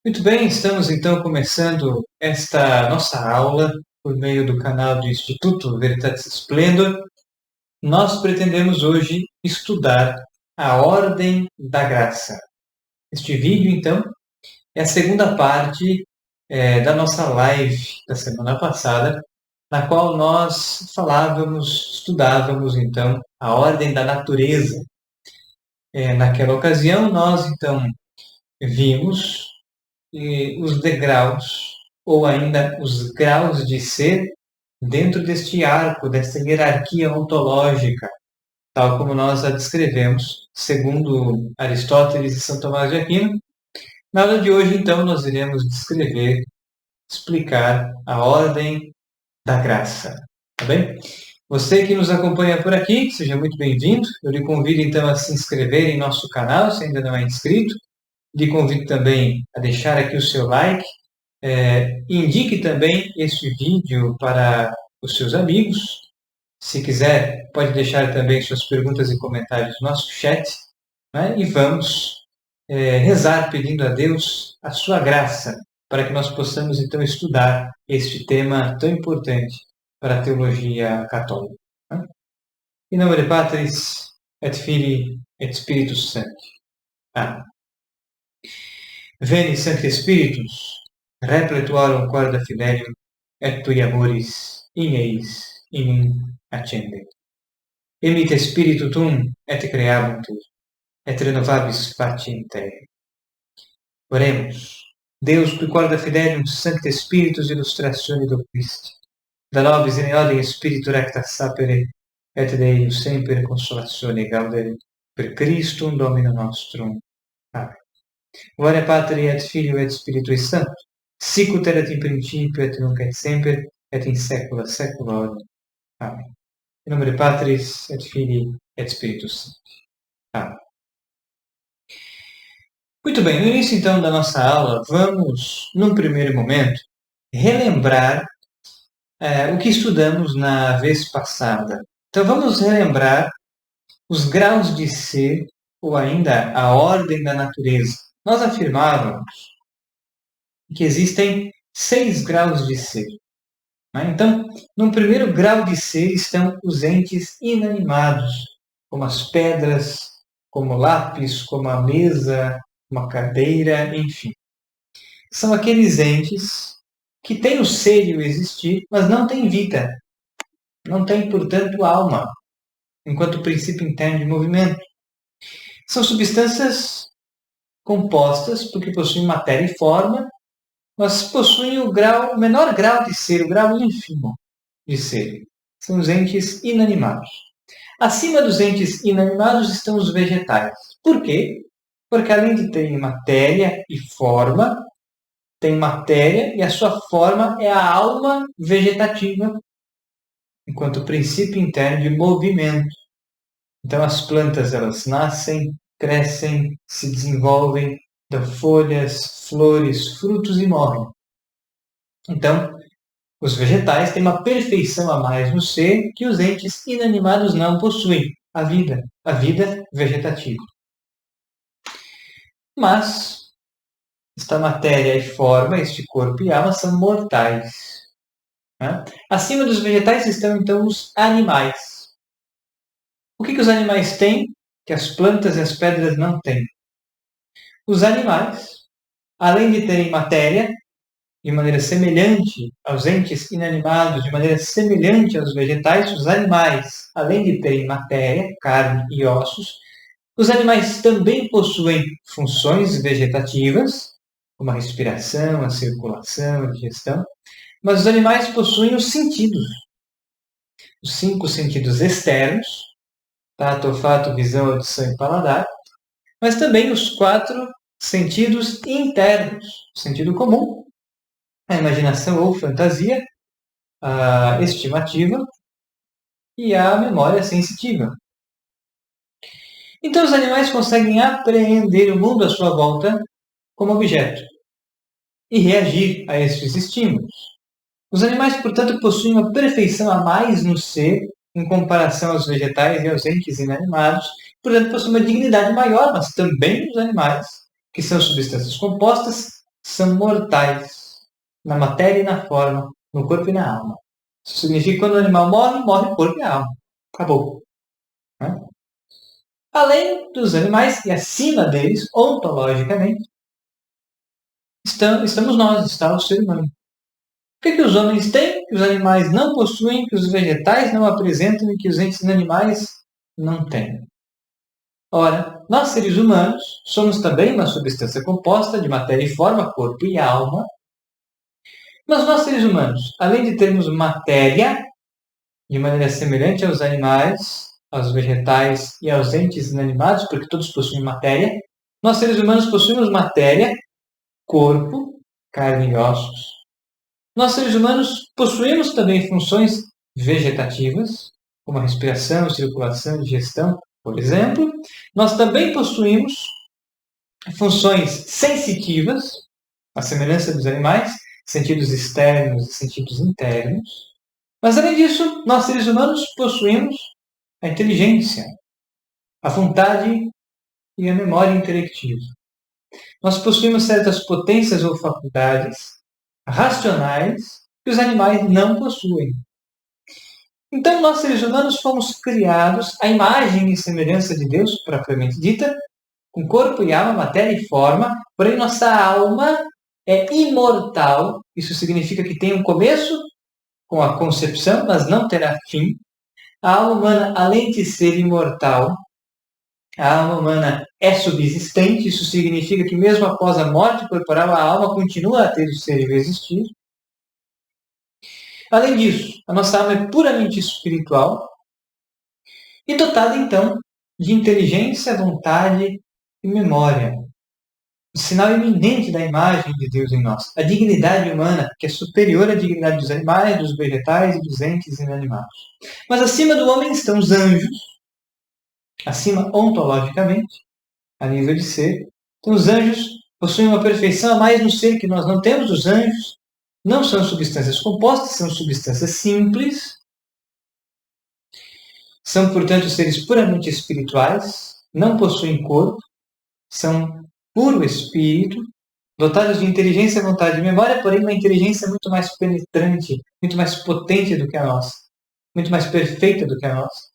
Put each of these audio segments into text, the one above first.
Muito bem, estamos então começando esta nossa aula por meio do canal do Instituto Veritatis Splendor. Nós pretendemos hoje estudar a Ordem da Graça. Este vídeo, então, é a segunda parte da nossa live da semana passada, na qual nós estudávamos, então, a Ordem da Natureza. Naquela ocasião, nós, então, vimos os degraus, ou ainda os graus de ser, dentro deste arco, desta hierarquia ontológica, tal como nós a descrevemos, segundo Aristóteles e São Tomás de Aquino. Na aula de hoje, então, nós iremos descrever, explicar a ordem da graça. Tá bem? Você que nos acompanha por aqui, seja muito bem-vindo. Eu lhe convido, então, a se inscrever em nosso canal, se ainda não é inscrito. Lhe convido também a deixar aqui o seu like. Indique também este vídeo para os seus amigos. Se quiser, pode deixar também suas perguntas e comentários no nosso chat. Né? E vamos rezar pedindo a Deus a sua graça para que nós possamos então estudar este tema tão importante para a teologia católica. Né? In nomine Patris et Filii et Spiritus Sancti. Amém. Veni Sancte Spiritus, repletuarum corda fidelium, et tui amoris in eis in accende. Emite Spiritu Tuum, et creabunt, et renovabis faciem terrae. Oremos. Deus, qui corda fidelium Sancte Spiritus illustratione doquisti, da nobis in eodem Spiritu recta sapere, et Dei semper consolatione gaudere, per Christum Domino nostrum. Amen. Gloria Patri et Filio et Spiritui Sancto, sic ut erat in principio et nunc et semper et in saecula saeculorum. Amém. Em nome de Patris et Filii et Spiritus Sancti. Amém. Muito bem, no início então da nossa aula, vamos, num primeiro momento, relembrar o que estudamos na vez passada. Então vamos relembrar os graus de ser, ou ainda a ordem da natureza. Nós afirmávamos que existem 6 graus de ser. Né? Então, no primeiro grau de ser estão os entes inanimados, como as pedras, como o lápis, como a mesa, como a cadeira, enfim. São aqueles entes que têm o ser e o existir, mas não têm vida. Não têm, portanto, alma, enquanto princípio interno de movimento. São substâncias compostas porque possuem matéria e forma, mas possuem o menor grau de ser, o grau ínfimo de ser. São os entes inanimados. Acima dos entes inanimados estão os vegetais. Por quê? Porque além de terem matéria e forma, tem matéria e a sua forma é a alma vegetativa, enquanto princípio interno de movimento. Então as plantas elas nascem, crescem, se desenvolvem, dão folhas, flores, frutos e morrem. Então, os vegetais têm uma perfeição a mais no ser que os entes inanimados não possuem, a vida vegetativa. Mas, esta matéria e forma, este corpo e alma são mortais. Né? Acima dos vegetais estão então os animais. O que os animais têm que as plantas e as pedras não têm? Os animais, além de terem matéria, de maneira semelhante aos entes inanimados, de maneira semelhante aos vegetais, os animais, além de terem matéria, carne e ossos, os animais também possuem funções vegetativas, como a respiração, a circulação, a digestão, mas os animais possuem os sentidos. Os 5 sentidos externos, tato, olfato, visão, audição e paladar, mas também os 4 sentidos internos, o sentido comum, a imaginação ou fantasia, a estimativa e a memória sensitiva. Então os animais conseguem apreender o mundo à sua volta como objeto e reagir a estes estímulos. Os animais, portanto, possuem uma perfeição a mais no ser em comparação aos vegetais e aos entes inanimados, portanto, possuem uma dignidade maior, mas também os animais, que são substâncias compostas, são mortais, na matéria e na forma, no corpo e na alma. Isso significa que quando o animal morre, morre o corpo e a alma. Acabou. Né? Além dos animais e acima deles, ontologicamente, estamos nós, está o ser humano. O que os homens têm, que os animais não possuem, que os vegetais não apresentam e que os entes animais não têm? Ora, nós seres humanos somos também uma substância composta de matéria e forma, corpo e alma. Mas nós seres humanos, além de termos matéria, de maneira semelhante aos animais, aos vegetais e aos entes inanimados, porque todos possuem matéria, nós seres humanos possuímos matéria, corpo, carne e ossos. Nós seres humanos possuímos também funções vegetativas, como a respiração, circulação, digestão, por exemplo. Nós também possuímos funções sensitivas, à semelhança dos animais, sentidos externos e sentidos internos. Mas, além disso, nós seres humanos possuímos a inteligência, a vontade e a memória intelectiva. Nós possuímos certas potências ou faculdades racionais que os animais não possuem. Então, nós seres humanos fomos criados à imagem e semelhança de Deus, propriamente dita, com corpo e alma, matéria e forma, porém nossa alma é imortal. Isso significa que tem um começo com a concepção, mas não terá fim. A alma humana, além de ser imortal, a alma humana é subsistente. Isso significa que mesmo após a morte corporal, a alma continua a ter o ser e o existir. Além disso, a nossa alma é puramente espiritual e dotada, então, de inteligência, vontade e memória. O sinal iminente da imagem de Deus em nós. A dignidade humana, que é superior à dignidade dos animais, dos vegetais e dos entes inanimados. Mas acima do homem estão os anjos, acima ontologicamente, a nível de ser. Então os anjos possuem uma perfeição a mais no ser que nós não temos. Os anjos não são substâncias compostas, são substâncias simples. São, portanto, seres puramente espirituais, não possuem corpo, são puro espírito, dotados de inteligência, vontade e memória, porém uma inteligência muito mais penetrante, muito mais potente do que a nossa, muito mais perfeita do que a nossa.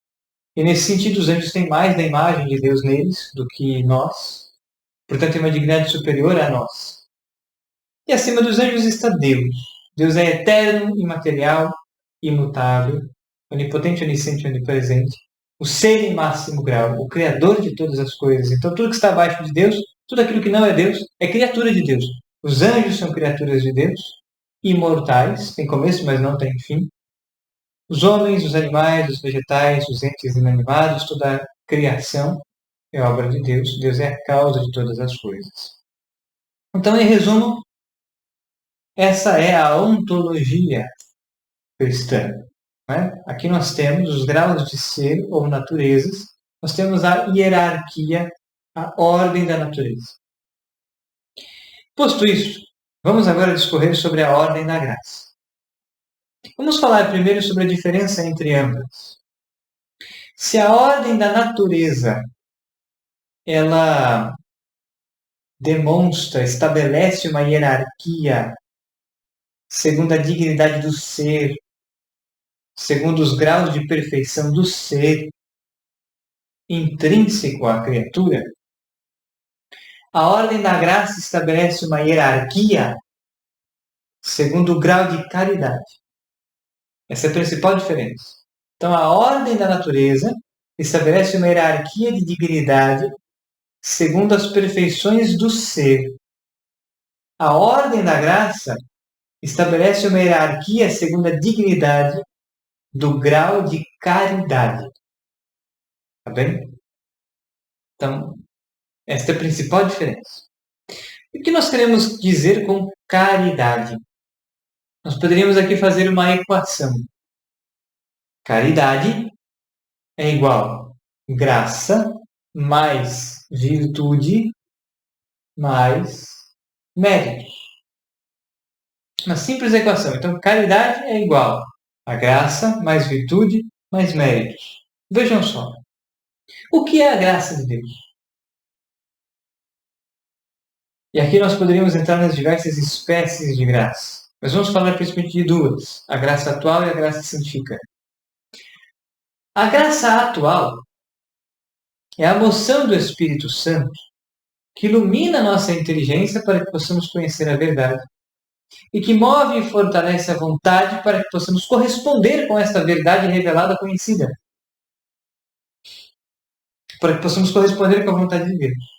E nesse sentido, os anjos têm mais da imagem de Deus neles do que nós, portanto, tem uma dignidade superior a nós. E acima dos anjos está Deus. Deus é eterno, imaterial, imutável, onipotente, onisciente, onipresente, o ser em máximo grau, o criador de todas as coisas. Então, tudo que está abaixo de Deus, tudo aquilo que não é Deus, é criatura de Deus. Os anjos são criaturas de Deus, imortais, têm começo, mas não têm fim. Os homens, os animais, os vegetais, os entes inanimados, toda a criação é obra de Deus. Deus é a causa de todas as coisas. Então, em resumo, essa é a ontologia cristã. Né? Aqui nós temos os graus de ser ou naturezas, nós temos a hierarquia, a ordem da natureza. Posto isso, vamos agora discorrer sobre a ordem da graça. Vamos falar primeiro sobre a diferença entre ambas. Se a ordem da natureza ela demonstra, estabelece uma hierarquia segundo a dignidade do ser, segundo os graus de perfeição do ser intrínseco à criatura, a ordem da graça estabelece uma hierarquia segundo o grau de caridade. Essa é a principal diferença. Então, a ordem da natureza estabelece uma hierarquia de dignidade segundo as perfeições do ser. A ordem da graça estabelece uma hierarquia segundo a dignidade do grau de caridade. Tá bem? Então, esta é a principal diferença. O que nós queremos dizer com caridade? Nós poderíamos aqui fazer uma equação. Caridade é igual a graça mais virtude mais mérito. Uma simples equação. Então, caridade é igual a graça mais virtude mais méritos. Vejam só. O que é a graça de Deus? E aqui nós poderíamos entrar nas diversas espécies de graça. Mas vamos falar principalmente de duas: a graça atual e a graça santificante. A graça atual é a moção do Espírito Santo que ilumina a nossa inteligência para que possamos conhecer a verdade e que move e fortalece a vontade para que possamos corresponder com esta verdade revelada conhecida, para que possamos corresponder com a vontade de Deus.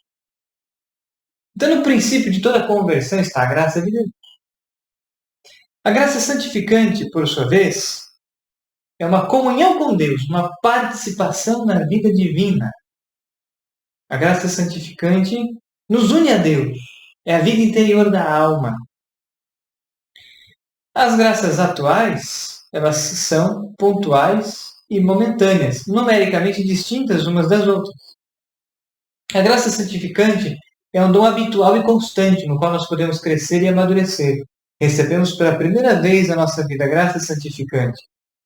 Então, no princípio de toda conversão está a graça de Deus. A graça santificante, por sua vez, é uma comunhão com Deus, uma participação na vida divina. A graça santificante nos une a Deus, é a vida interior da alma. As graças atuais, elas são pontuais e momentâneas, numericamente distintas umas das outras. A graça santificante é um dom habitual e constante, no qual nós podemos crescer e amadurecer. Recebemos pela primeira vez na nossa vida a graça santificante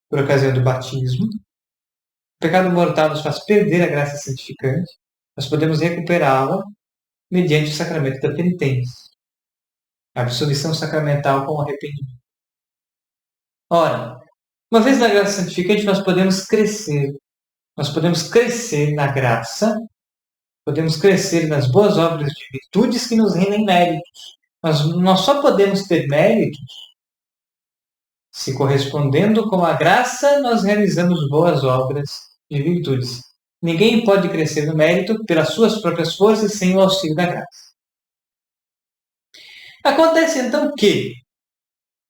por ocasião do batismo. O pecado mortal nos faz perder a graça santificante. Nós podemos recuperá-la mediante o sacramento da penitência, a absolvição sacramental com arrependimento. Ora, uma vez na graça santificante, nós podemos crescer. Nós podemos crescer na graça, podemos crescer nas boas obras de virtudes que nos rendem méritos. Mas nós só podemos ter méritos se, correspondendo com a graça, nós realizamos boas obras de virtudes. Ninguém pode crescer no mérito pelas suas próprias forças sem o auxílio da graça. Acontece então que,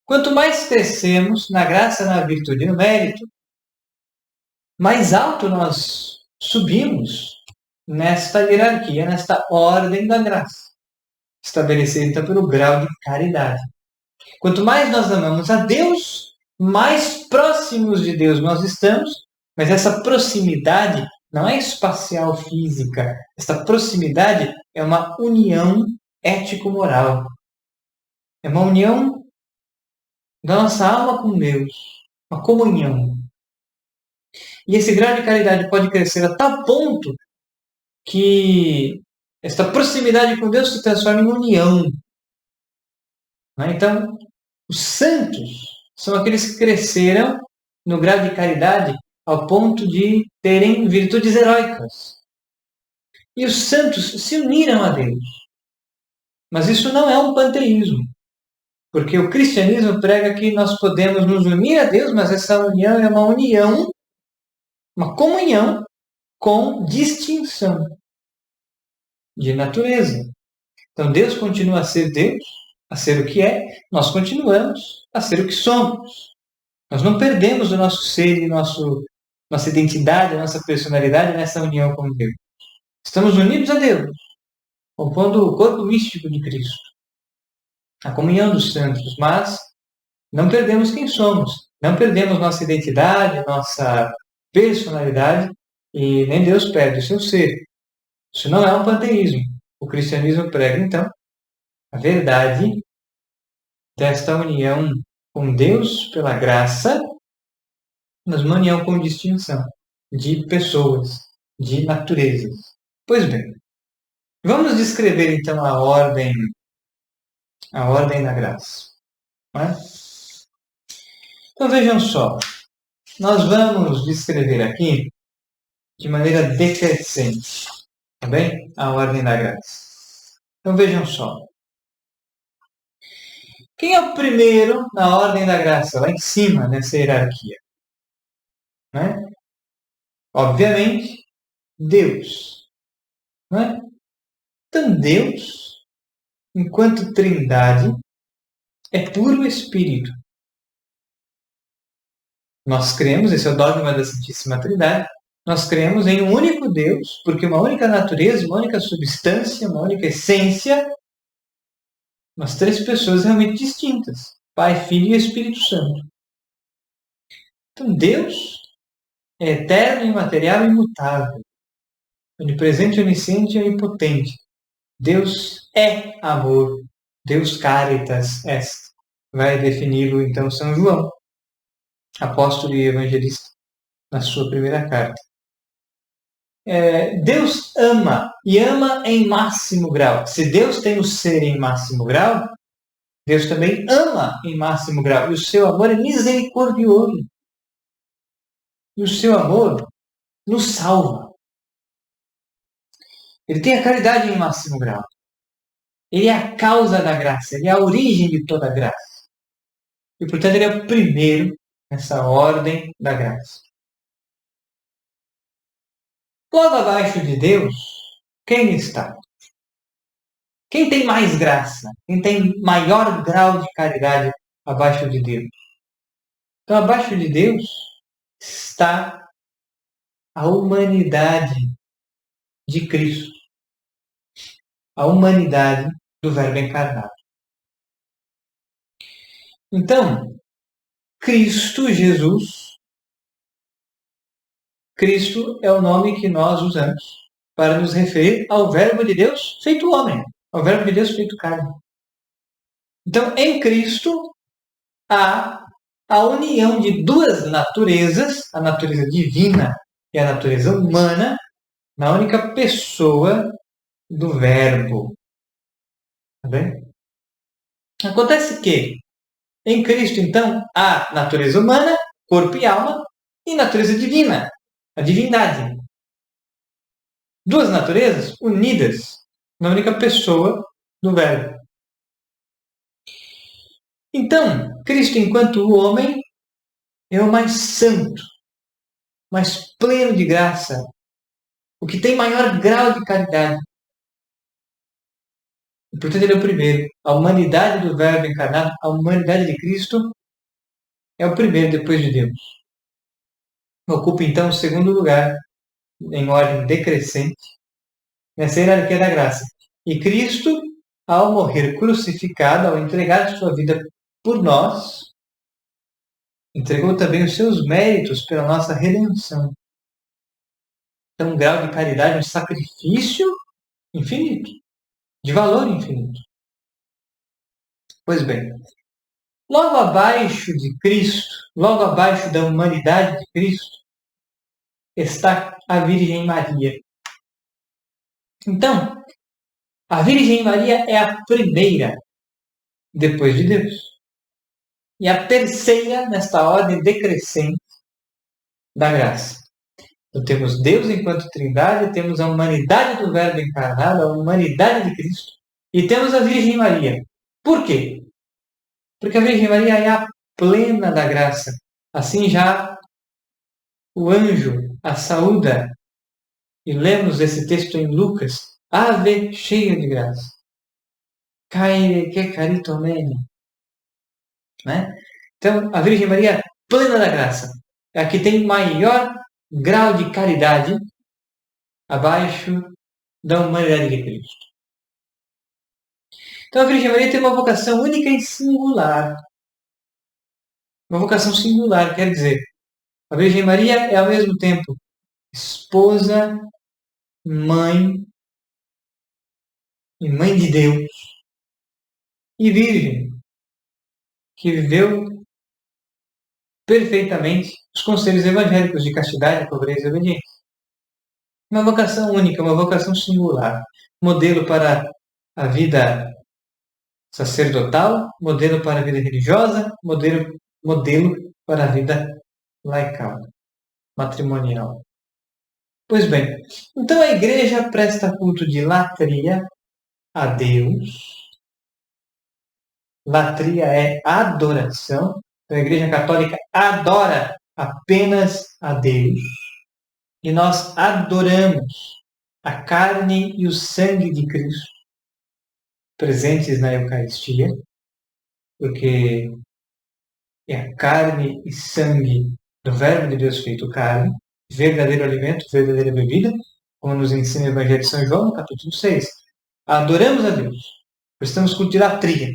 quanto mais crescemos na graça, na virtude e no mérito, mais alto nós subimos nesta hierarquia, nesta ordem da graça, estabelecida então pelo grau de caridade. Quanto mais nós amamos a Deus, mais próximos de Deus nós estamos, mas essa proximidade não é espacial física. Essa proximidade é uma união ético-moral. É uma união da nossa alma com Deus, uma comunhão. E esse grau de caridade pode crescer a tal ponto que esta proximidade com Deus se transforma em união. Então, os santos são aqueles que cresceram no grau de caridade ao ponto de terem virtudes heróicas. E os santos se uniram a Deus. Mas isso não é um panteísmo. Porque o cristianismo prega que nós podemos nos unir a Deus, mas essa união é uma união, uma comunhão com distinção de natureza. Então Deus continua a ser Deus, a ser o que é, nós continuamos a ser o que somos. Nós não perdemos o nosso ser e nossa identidade, a nossa personalidade nessa união com Deus. Estamos unidos a Deus, compondo o corpo místico de Cristo, a comunhão dos santos, mas não perdemos quem somos, não perdemos nossa identidade, nossa personalidade, e nem Deus perde o seu ser. Isso não é um panteísmo. O cristianismo prega, então, a verdade desta união com Deus pela graça, mas uma união com distinção de pessoas, de naturezas. Pois bem, vamos descrever então a ordem da graça. Não é? Então vejam só, nós vamos descrever aqui de maneira decrescente, tá bem? A ordem da graça. Então vejam só. Quem é o primeiro na ordem da graça, lá em cima, nessa hierarquia? Né? Obviamente, Deus. Né? Então, Deus, enquanto trindade, é puro Espírito. Nós cremos, esse é o dogma da Santíssima Trindade, nós cremos em um único Deus, porque uma única natureza, uma única substância, uma única essência, mas três pessoas realmente distintas, Pai, Filho e Espírito Santo. Então, Deus é eterno, imaterial e imutável, onipresente, onisciente e onipotente. Deus é amor, Deus caritas est. Vai defini-lo, então, São João, apóstolo e evangelista, na sua primeira carta. Deus ama e ama em máximo grau. Se Deus tem o ser em máximo grau, Deus também ama em máximo grau. E o seu amor é misericordioso. E o seu amor nos salva. Ele tem a caridade em máximo grau. Ele é a causa da graça. Ele é a origem de toda a graça. E, portanto, ele é o primeiro nessa ordem da graça. Logo abaixo de Deus, quem está? Quem tem mais graça? Quem tem maior grau de caridade abaixo de Deus? Então, abaixo de Deus está a humanidade de Cristo. A humanidade do Verbo encarnado. Então, Cristo Jesus, Cristo é o nome que nós usamos para nos referir ao Verbo de Deus feito homem, ao Verbo de Deus feito carne. Então, em Cristo há a união de duas naturezas, a natureza divina e a natureza humana, na única pessoa do Verbo. Tá bem? Acontece que, em Cristo, então, há natureza humana, corpo e alma, e natureza divina, a divindade. Duas naturezas unidas na única pessoa do Verbo. Então, Cristo, enquanto homem, é o mais santo, mais pleno de graça, o que tem maior grau de caridade. E, portanto, ele é o primeiro. A humanidade do Verbo encarnado, a humanidade de Cristo, é o primeiro depois de Deus. Ocupa, então, o segundo lugar, em ordem decrescente, nessa hierarquia da graça. E Cristo, ao morrer crucificado, ao entregar sua vida por nós, entregou também os seus méritos pela nossa redenção. Então, um grau de caridade, um sacrifício infinito, de valor infinito. Pois bem, logo abaixo de Cristo, logo abaixo da humanidade de Cristo, está a Virgem Maria. Então, a Virgem Maria é a primeira depois de Deus. E a terceira nesta ordem decrescente da graça. Então, temos Deus enquanto Trindade, temos a humanidade do Verbo encarnado, a humanidade de Cristo, e temos a Virgem Maria. Por quê? Porque a Virgem Maria é a plena da graça. Assim já o anjo a saúda. E lemos esse texto em Lucas. Ave cheia de graça. Caire que caritomene. Né? Então, a Virgem Maria plena da graça. É a que tem maior grau de caridade abaixo da humanidade de Cristo. Então, a Virgem Maria tem uma vocação única e singular. Uma vocação singular, quer dizer, a Virgem Maria é ao mesmo tempo esposa, mãe e mãe de Deus e virgem, que viveu perfeitamente os conselhos evangélicos de castidade, pobreza e obediência. Uma vocação única, uma vocação singular, modelo para a vida sacerdotal, modelo para a vida religiosa, modelo para a vida laical, matrimonial. Pois bem, então a igreja presta culto de latria a Deus. Latria é adoração. Então a igreja católica adora apenas a Deus. E nós adoramos a carne e o sangue de Cristo presentes na Eucaristia, porque é a carne e sangue do Verbo de Deus feito carne, verdadeiro alimento, verdadeira bebida, como nos ensina o Evangelho de São João, no capítulo 6. Adoramos a Deus, prestamos culto de latria.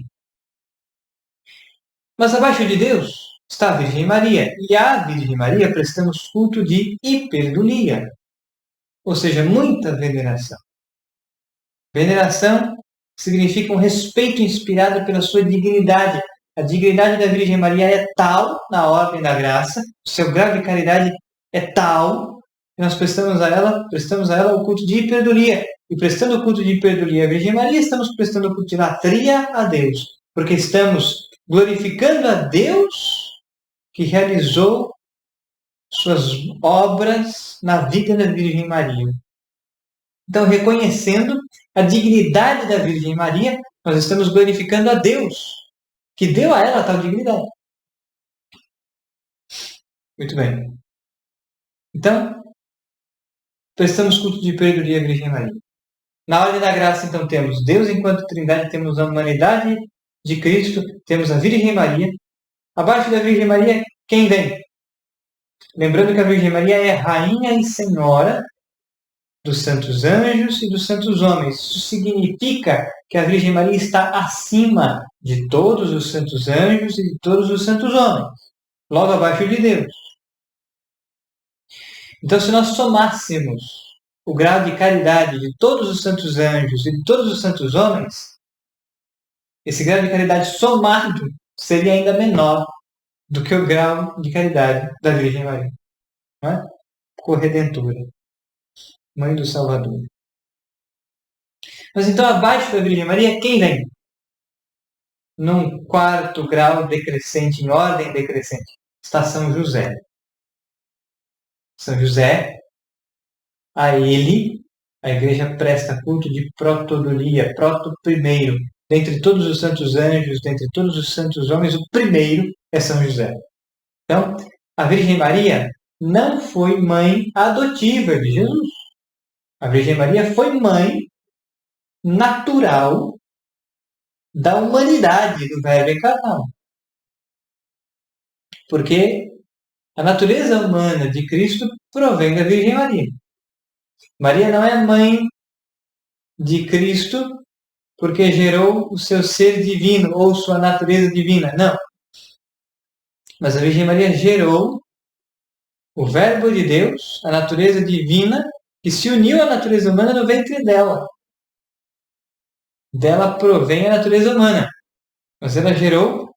Mas abaixo de Deus está a Virgem Maria, e à Virgem Maria prestamos culto de hiperdulia, ou seja, muita veneração. Veneração significa um respeito inspirado pela sua dignidade. A dignidade da Virgem Maria é tal na ordem da graça, o seu grau de caridade é tal E nós prestamos a ela o culto de hiperdulia. E prestando o culto de hiperdulia à Virgem Maria, estamos prestando o culto de latria a Deus. Porque estamos glorificando a Deus que realizou suas obras na vida da Virgem Maria. Então, reconhecendo a dignidade da Virgem Maria, nós estamos glorificando a Deus, que deu a ela tal dignidade. Muito bem. Então, prestamos culto de hiperdulia à Virgem Maria. Na ordem da graça, então, temos Deus enquanto Trindade, temos a humanidade de Cristo, temos a Virgem Maria. Abaixo da Virgem Maria, quem vem? Lembrando que a Virgem Maria é Rainha e Senhora dos santos anjos e dos santos homens. Isso significa que a Virgem Maria está acima de todos os santos anjos e de todos os santos homens, logo abaixo de Deus. Então, se nós somássemos o grau de caridade de todos os santos anjos e de todos os santos homens, esse grau de caridade somado seria ainda menor do que o grau de caridade da Virgem Maria, não é? Corredentora, Mãe do Salvador. Mas então, abaixo da Virgem Maria, quem vem? Num quarto grau decrescente, em ordem decrescente, está São José. São José, a ele, a Igreja presta culto de protodolia, proto primeiro. Dentre todos os santos anjos, dentre todos os santos homens, o primeiro é São José. Então, a Virgem Maria não foi mãe adotiva de Jesus. A Virgem Maria foi mãe natural da humanidade do Verbo encarnado. Porque a natureza humana de Cristo provém da Virgem Maria. Maria não é mãe de Cristo porque gerou o seu ser divino ou sua natureza divina. Não. Mas a Virgem Maria gerou o Verbo de Deus, a natureza divina, que se uniu à natureza humana no ventre dela. Dela provém a natureza humana. Mas ela gerou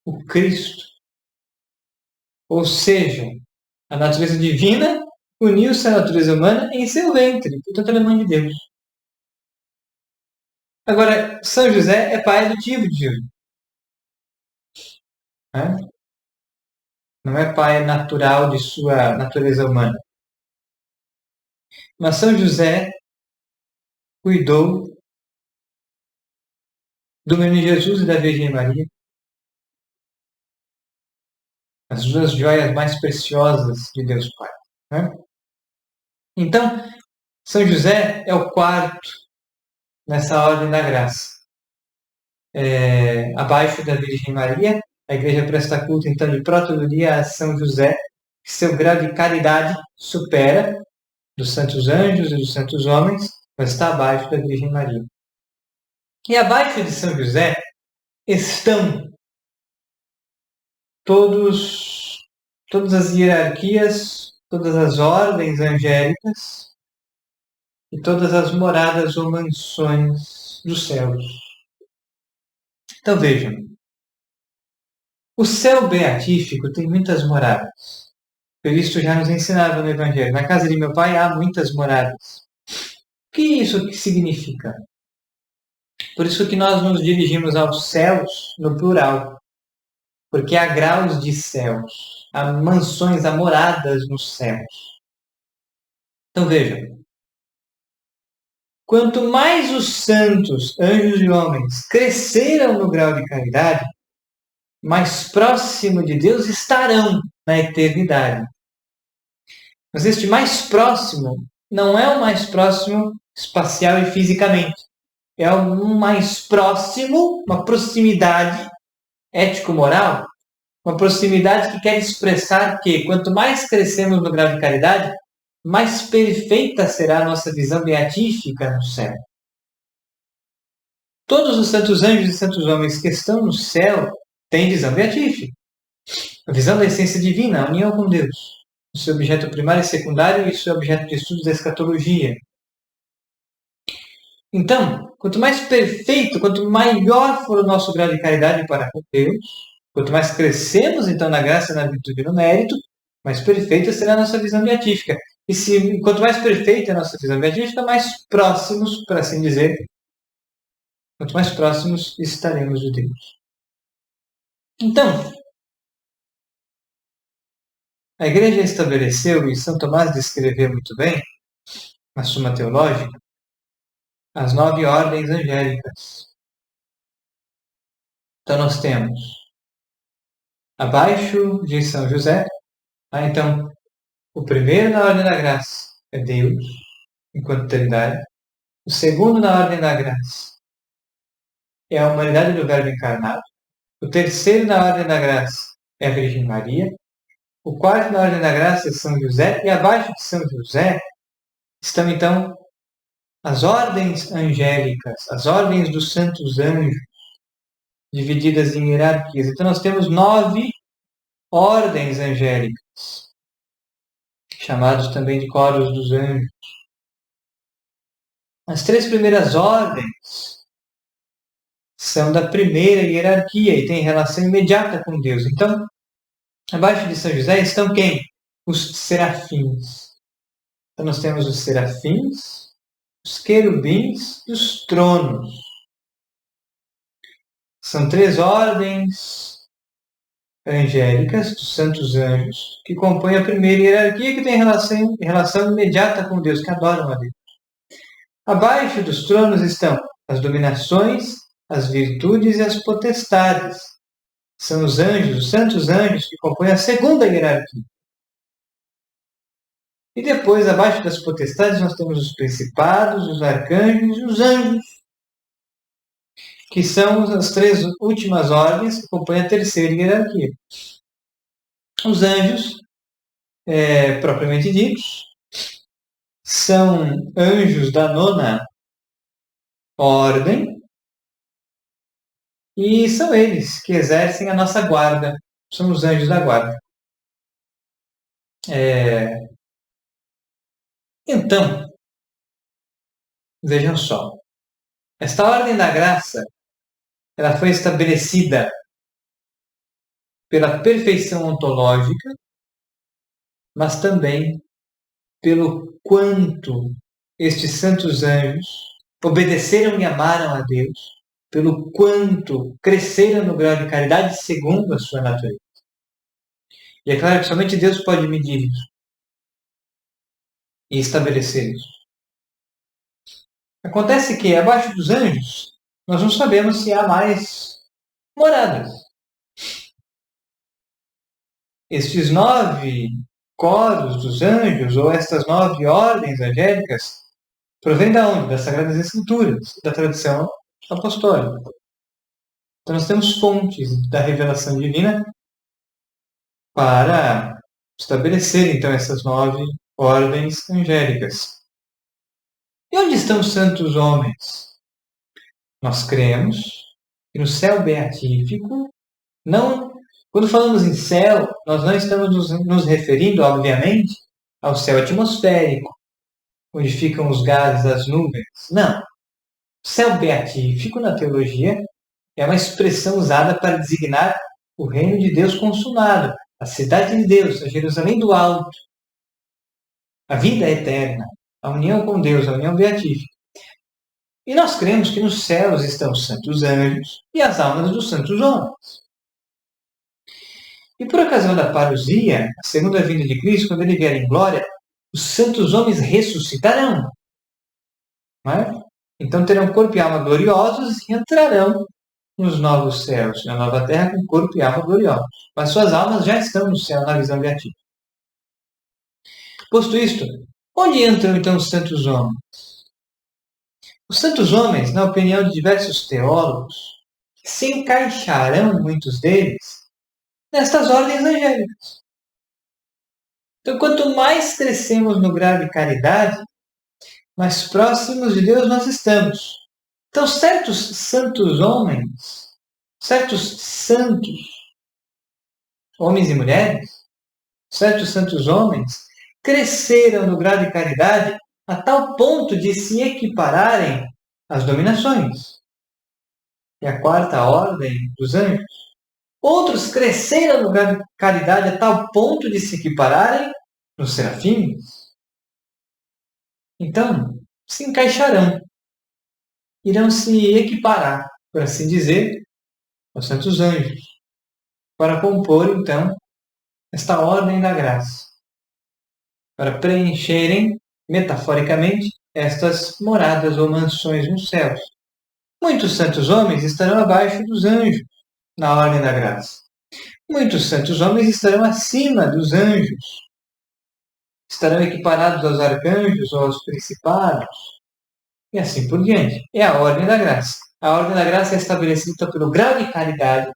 o Cristo. Ou seja, a natureza divina uniu-se à natureza humana em seu ventre. Portanto, ela é mãe de Deus. Agora, São José é pai adotivo de Jesus. Não é pai natural de sua natureza humana. Mas São José cuidou do menino Jesus e da Virgem Maria, as duas joias mais preciosas de Deus Pai. Então, São José é o quarto nessa ordem da graça. Abaixo da Virgem Maria, a Igreja presta culto, então, de protodolia a São José, que seu grau de caridade supera dos santos anjos e dos santos homens, mas está abaixo da Virgem Maria. E abaixo de São José estão todas as hierarquias, todas as ordens angélicas e todas as moradas ou mansões dos céus. Então vejam, o céu beatífico tem muitas moradas. Cristo já nos ensinava no Evangelho. Na casa de meu Pai há muitas moradas. O que isso significa? Por isso que nós nos dirigimos aos céus no plural. Porque há graus de céus, há mansões, há moradas nos céus. Então vejam, quanto mais os santos, anjos e homens, cresceram no grau de caridade, mais próximo de Deus estarão na eternidade. Mas este mais próximo não é o mais próximo espacial e fisicamente. É o mais próximo, uma proximidade ético-moral, uma proximidade que quer expressar que quanto mais crescemos no grau de caridade, mais perfeita será a nossa visão beatífica no céu. Todos os santos anjos e santos homens que estão no céu têm visão beatífica. A visão da essência divina, a união com Deus. O seu objeto primário e secundário e o seu objeto de estudo da escatologia. Então, quanto mais perfeito, quanto maior for o nosso grau de caridade para com Deus, quanto mais crescemos então na graça, na virtude e no mérito, mais perfeita será a nossa visão beatífica. E quanto mais perfeita é a nossa visão beatífica, mais próximos, por assim dizer, quanto mais próximos estaremos de Deus. Então, a Igreja estabeleceu, e São Tomás descreveu muito bem, na Suma Teológica, as 9 ordens angélicas. Então, nós temos, abaixo de São José, então, o primeiro na ordem da graça é Deus, enquanto Trindade. O segundo na ordem da graça é a humanidade do Verbo encarnado. O terceiro na ordem da graça é a Virgem Maria. O quarto na ordem da graça é São José. E abaixo de São José estão, então, as ordens angélicas, as ordens dos santos anjos, divididas em hierarquias. Então, nós temos 9 ordens angélicas, chamados também de coros dos anjos. As 3 primeiras ordens são da primeira hierarquia e têm relação imediata com Deus. Então, abaixo de São José estão quem? Os serafins. Então, nós temos os serafins, os querubins e os tronos. São 3 ordens angélicas dos santos anjos que compõem a primeira hierarquia, que tem relação imediata com Deus, que adoram a Deus. Abaixo dos tronos estão as dominações, as virtudes e as potestades. São os anjos, os santos anjos, que compõem a segunda hierarquia. E depois, abaixo das potestades, nós temos os principados, os arcanjos e os anjos, que são as 3 últimas ordens que compõem a terceira hierarquia. Os anjos, propriamente ditos, são anjos da 9ª ordem, e são eles que exercem a nossa guarda. São os anjos da guarda. Então, vejam só. Esta ordem da graça, ela foi estabelecida pela perfeição ontológica, mas também pelo quanto estes santos anjos obedeceram e amaram a Deus, pelo quanto cresceram no grau de caridade segundo a sua natureza. E é claro que somente Deus pode medir isso e estabelecer isso. Acontece que, abaixo dos anjos, nós não sabemos se há mais moradas. Estes 9 coros dos anjos, ou estas 9 ordens angélicas, provém de onde? Das Sagradas Escrituras, da tradição apostólica. Então, nós temos fontes da revelação divina para estabelecer, então, essas 9 ordens angélicas. E onde estão os santos homens? Nós cremos que no céu beatífico, quando falamos em céu, nós não estamos nos referindo, obviamente, ao céu atmosférico, onde ficam os gases das nuvens. Não. Céu beatífico, na teologia, é uma expressão usada para designar o reino de Deus consumado, a cidade de Deus, a Jerusalém do Alto, a vida eterna, a união com Deus, a união beatífica. E nós cremos que nos céus estão os santos anjos e as almas dos santos homens. E por ocasião da parousia, a segunda vinda de Cristo, quando ele vier em glória, os santos homens ressuscitarão. Não é? Então terão corpo e alma gloriosos e entrarão nos novos céus, na nova terra, com corpo e alma gloriosos. Mas suas almas já estão no céu, na visão beatífica. Posto isto, onde entram então os santos homens? Os santos homens, na opinião de diversos teólogos, se encaixarão, muitos deles, nestas ordens angélicas. Então, quanto mais crescemos no grau de caridade, mais próximos de Deus nós estamos. Então, certos santos homens, certos santos, homens e mulheres, certos santos homens, cresceram no grau de caridade a tal ponto de se equipararem às dominações. E a 4ª ordem dos anjos. Outros cresceram no grau de caridade a tal ponto de se equipararem nos serafins. Então, se encaixarão, irão se equiparar, por assim dizer, aos santos anjos, para compor, então, esta ordem da graça, para preencherem, metaforicamente, estas moradas ou mansões nos céus. Muitos santos homens estarão abaixo dos anjos, na ordem da graça. Muitos santos homens estarão acima dos anjos, estarão equiparados aos arcanjos ou aos principados, e assim por diante. É a ordem da graça. A ordem da graça é estabelecida pelo grau de caridade,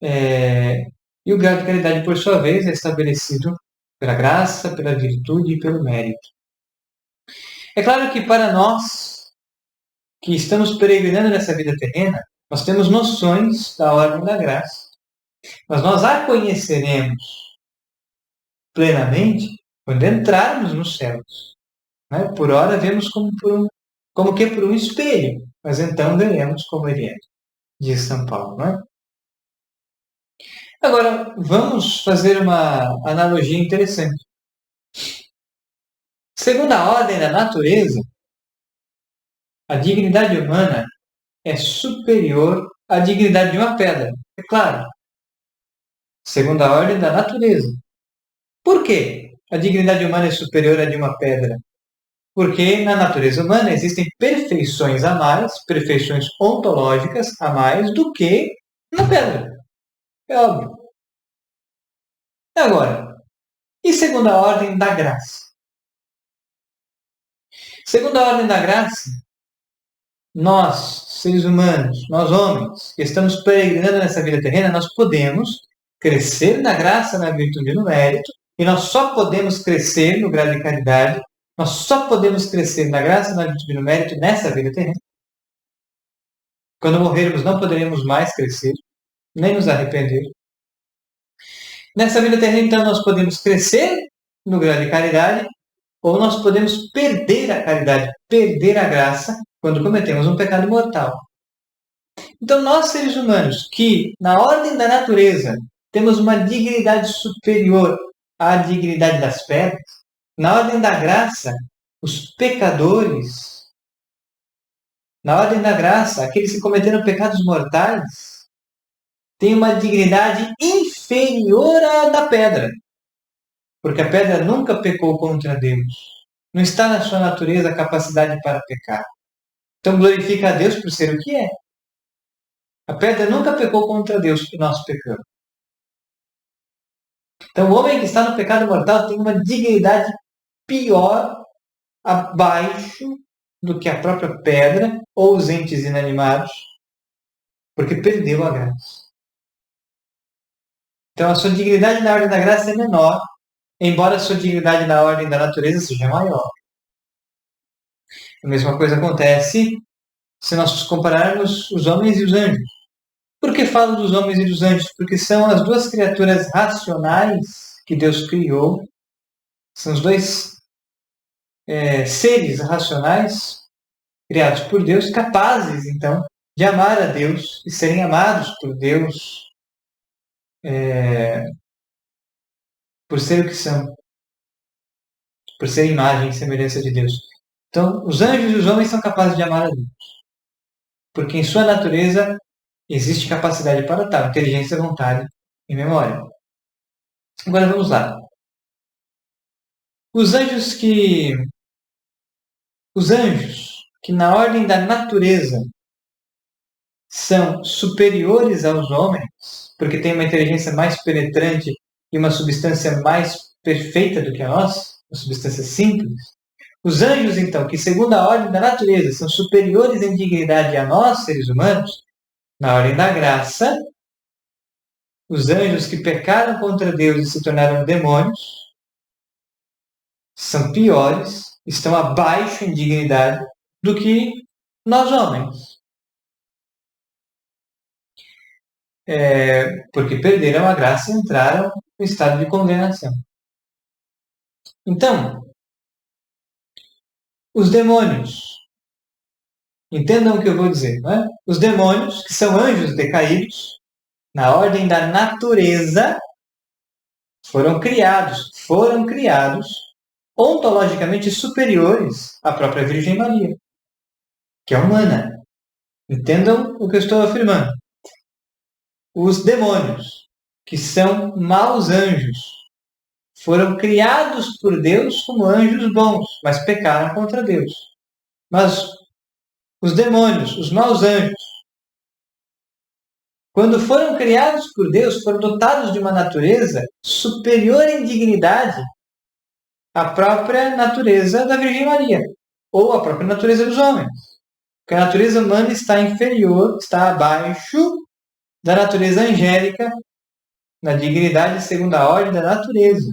e o grau de caridade, por sua vez, é estabelecido pela graça, pela virtude e pelo mérito. É claro que para nós, que estamos peregrinando nessa vida terrena, nós temos noções da ordem da graça, mas nós a conheceremos plenamente quando entrarmos nos céus. Né? Por ora vemos como que por um espelho, mas então veremos como ele é, diz São Paulo. Né? Agora, vamos fazer uma analogia interessante. Segundo a ordem da natureza, a dignidade humana é superior à dignidade de uma pedra. É claro, segundo a ordem da natureza. Por quê? A dignidade humana é superior à de uma pedra? Porque na natureza humana existem perfeições a mais, perfeições ontológicas a mais do que na pedra. É óbvio. Agora, e segundo a ordem da graça? Segundo a ordem da graça, nós, seres humanos, nós homens, que estamos peregrinando nessa vida terrena, nós podemos crescer na graça, na virtude e no mérito, e nós só podemos crescer no grau de caridade, nós só podemos crescer na graça, na virtude e no mérito nessa vida terrena. Quando morrermos, não poderemos mais crescer, nem nos arrepender. Nessa vida terrena, então, nós podemos crescer no grau de caridade, ou nós podemos perder a caridade, perder a graça, quando cometemos um pecado mortal. Então, nós, seres humanos, que, na ordem da natureza, temos uma dignidade superior à dignidade das pedras, na ordem da graça, os pecadores, na ordem da graça, aqueles que cometeram pecados mortais, têm uma dignidade inferior à da pedra. Porque a pedra nunca pecou contra Deus. Não está na sua natureza a capacidade para pecar. Então glorifica a Deus por ser o que é. A pedra nunca pecou contra Deus e nós pecamos. Então o homem que está no pecado mortal tem uma dignidade pior, abaixo do que a própria pedra ou os entes inanimados, porque perdeu a graça. Então a sua dignidade na ordem da graça é menor, embora a sua dignidade na ordem da natureza seja maior. A mesma coisa acontece se nós compararmos os homens e os anjos. Por que falo dos homens e dos anjos? Porque são as duas criaturas racionais que Deus criou. São os dois seres racionais criados por Deus, capazes, então, de amar a Deus e serem amados por Deus por ser o que são, por ser imagem e semelhança de Deus. Então, os anjos e os homens são capazes de amar a Deus, porque em sua natureza existe capacidade para tal, inteligência, vontade e memória. Agora vamos lá. Os anjos que na ordem da natureza são superiores aos homens, porque têm uma inteligência mais penetrante e uma substância mais perfeita do que a nossa, uma substância simples. Os anjos, então, que segundo a ordem da natureza são superiores em dignidade a nós, seres humanos, na ordem da graça, os anjos que pecaram contra Deus e se tornaram demônios são piores, estão abaixo em dignidade do que nós homens. Porque perderam a graça e entraram no estado de condenação. Então, os demônios, entendam o que eu vou dizer, não é? Os demônios, que são anjos decaídos, na ordem da natureza, foram criados ontologicamente superiores à própria Virgem Maria, que é humana. Entendam o que eu estou afirmando. Os demônios, que são maus anjos, foram criados por Deus como anjos bons, mas pecaram contra Deus. Mas os demônios, os maus anjos, quando foram criados por Deus, foram dotados de uma natureza superior em dignidade à própria natureza da Virgem Maria, ou à própria natureza dos homens. Porque a natureza humana está inferior, está abaixo da natureza angélica, na dignidade segundo a ordem da natureza.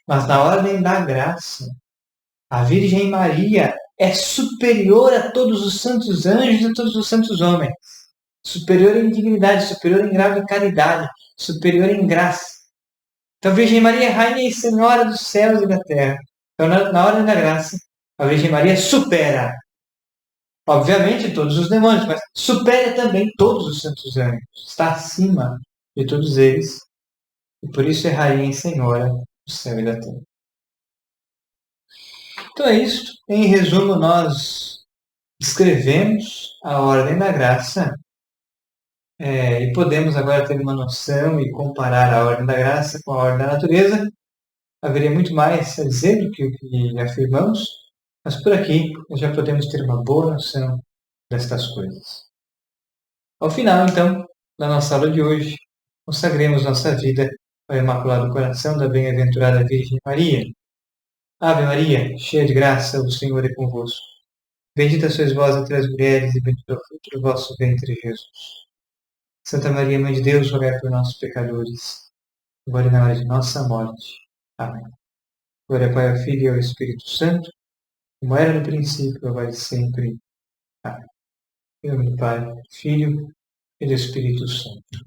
Mas na ordem da graça, a Virgem Maria é superior a todos os santos anjos e a todos os santos homens. Superior em dignidade, superior em grau de caridade, superior em graça. Então a Virgem Maria é Rainha e Senhora dos céus e da terra. Então na ordem da graça, a Virgem Maria supera, obviamente, todos os demônios, mas supera também todos os santos anjos. Está acima de todos eles. E por isso é Rainha e Senhora do céu e da terra. Então é isto. Em resumo, nós descrevemos a ordem da graça e podemos agora ter uma noção e comparar a ordem da graça com a ordem da natureza. Haveria muito mais a dizer do que o que afirmamos, mas por aqui nós já podemos ter uma boa noção destas coisas. Ao final, então, da nossa aula de hoje, consagremos nossa vida ao Imaculado Coração da Bem-aventurada Virgem Maria. Ave Maria, cheia de graça, o Senhor é convosco. Bendita sois vós entre as mulheres e bendito é o fruto do vosso ventre, Jesus. Santa Maria, Mãe de Deus, rogai por nós, pecadores, agora e na hora de nossa morte. Amém. Glória ao Pai, ao Filho e ao Espírito Santo, como era no princípio, agora e sempre. Amém. Em nome do Pai, do Filho e do Espírito Santo.